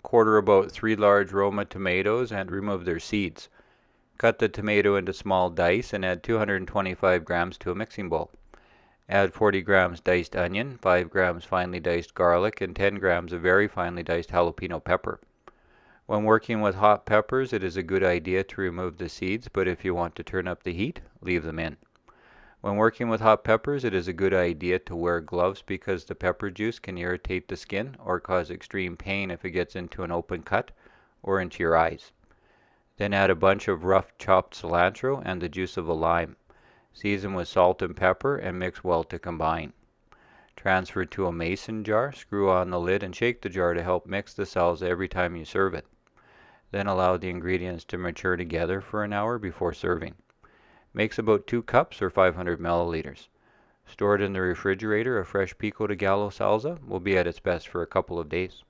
Quarter about 3 large Roma tomatoes and remove their seeds. Cut the tomato into small dice and add 225 grams to a mixing bowl. Add 40 grams diced onion, 5 grams finely diced garlic, and 10 grams of very finely diced jalapeno pepper. When working with hot peppers, it is a good idea to remove the seeds, but if you want to turn up the heat, leave them in. When working with hot peppers, it is a good idea to wear gloves because the pepper juice can irritate the skin or cause extreme pain if it gets into an open cut or into your eyes. Then add a bunch of rough chopped cilantro and the juice of a lime. Season with salt and pepper and mix well to combine. Transfer to a mason jar, screw on the lid and shake the jar to help mix the salsa every time you serve it. Then allow the ingredients to mature together for an hour before serving. Makes about 2 cups or 500 milliliters. Stored in the refrigerator, a fresh Pico de Gallo salsa will be at its best for a couple of days.